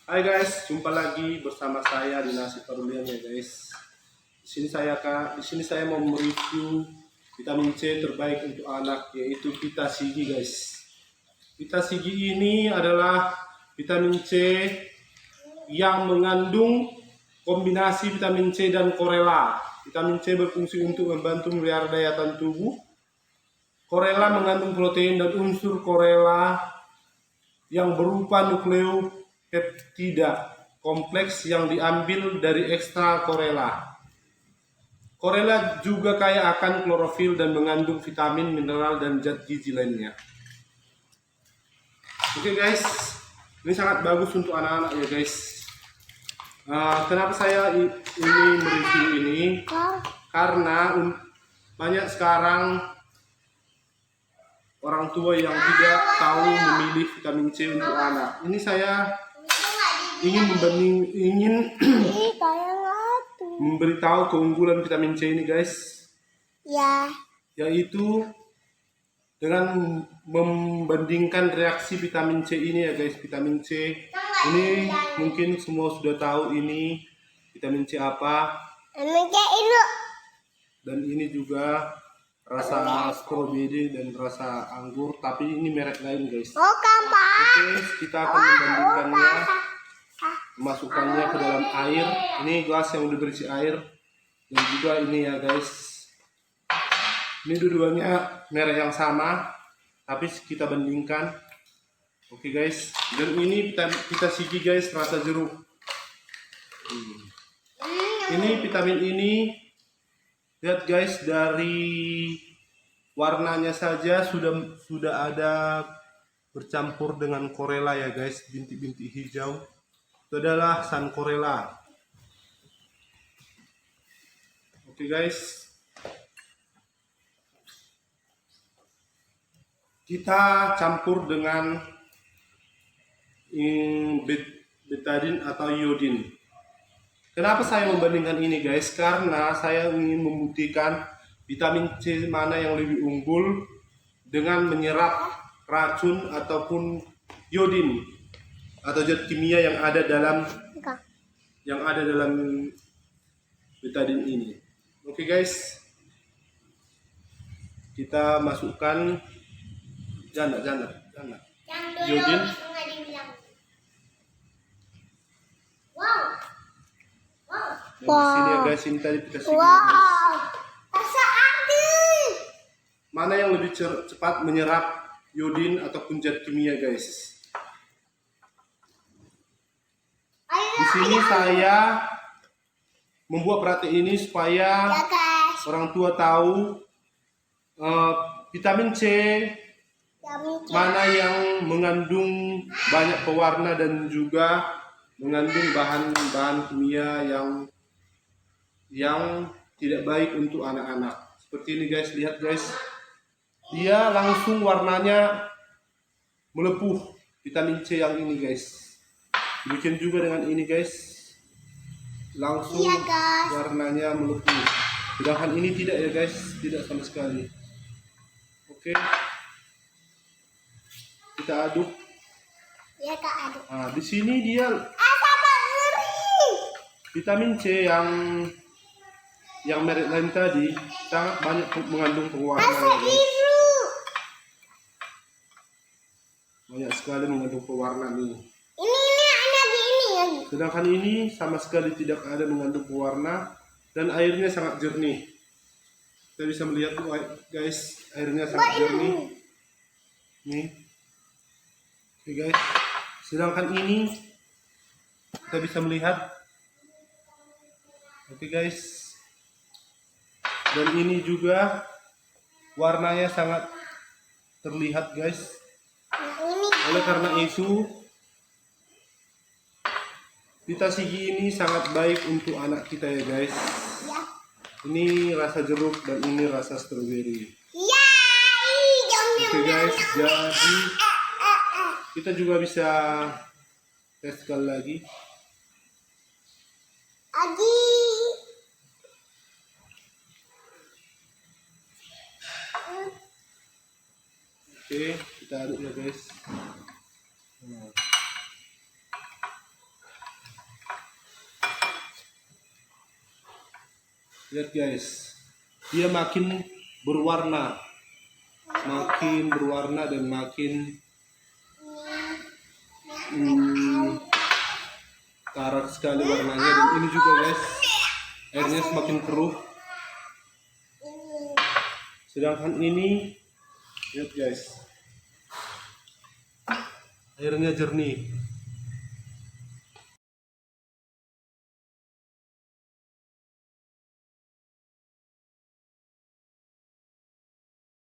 Hai guys, jumpa lagi bersama saya di Nasi Perulian ya guys. Di sini saya mau mereview vitamin C terbaik untuk anak, yaitu Vitasigi guys. Vitasigi ini adalah vitamin C yang mengandung kombinasi vitamin C dan korela. Vitamin C berfungsi untuk membantu memelihara daya tahan tubuh. Korela mengandung protein dan unsur korela yang berupa nukleopeptida kompleks yang diambil dari ekstra korela. Korela juga kaya akan klorofil dan mengandung vitamin, mineral, dan zat gizi lainnya. Oke guys, ini sangat bagus untuk anak-anak ya guys. Kenapa saya ini mereview ini? Karena banyak sekarang orang tua yang tidak tahu memilih vitamin C untuk anak. Ini saya ingin memberitahu keunggulan vitamin C ini guys. Ya. Yaitu dengan membandingkan reaksi vitamin C ini ya guys. Vitamin C ini mungkin semua sudah tahu ini vitamin C apa. Dan ini juga rasa stroberi dan rasa anggur, tapi ini merek lain guys. Oke, kita akan membandingkannya, masukkannya ke dalam air. Ini gelas yang udah berisi air, dan juga ini ya guys. Ini dua-duanya merek yang sama, tapi kita bandingkan. Oke guys, dan ini Vitasigi guys, rasa jeruk. Ini vitamin ini, lihat guys, dari warnanya saja sudah ada bercampur dengan korela ya guys, bintik-bintik hijau. Itu adalah sun korela. Oke guys, kita campur dengan betadine atau iodin. Kenapa saya membandingkan ini guys? Karena saya ingin membuktikan vitamin C mana yang lebih unggul dengan menyerap racun ataupun iodin atau zat kimia yang ada dalam betadine ini. Oke guys, kita masukkan jangan iodin. Dan di sini ya guys, ini tadi kita segini guys. Mana yang lebih cepat menyerap iodin ataupun zat kimia guys? Di sini saya membuat perhatian ini supaya orang tua tahu vitamin C mana yang mengandung banyak pewarna dan juga mengandung bahan-bahan kimia yang tidak baik untuk anak-anak. Seperti ini guys, lihat guys, dia langsung warnanya melepuh, vitamin C yang ini guys. Demikian juga dengan ini guys, langsung warnanya melepuh. Sedangkan ini tidak ya guys, tidak sama sekali. Oke, kita aduk. Ya kak, aduk. Nah, di sini dia vitamin C yang merek lain tadi sangat banyak mengandung pewarna ya guys. Banyak sekali mengandung pewarna nih. Sedangkan ini sama sekali tidak ada mengandung pewarna dan airnya sangat jernih. Kita bisa melihat tuh guys, airnya sangat jernih. Nih. Oke guys. Sedangkan ini kita bisa melihat. Oke guys. Dan ini juga warnanya sangat terlihat guys. Oleh karena itu, Vitasigi ini sangat baik untuk anak kita ya guys. Ini rasa jeruk dan ini rasa stroberi. Oke guys, jadi kita juga bisa tes sekali lagi. Oke, kita aduk ya guys. Lihat guys, dia makin berwarna dan makin karat sekali warnanya. Dan ini juga guys, airnya semakin keruh. Sedangkan ini, lihat guys, airnya jernih.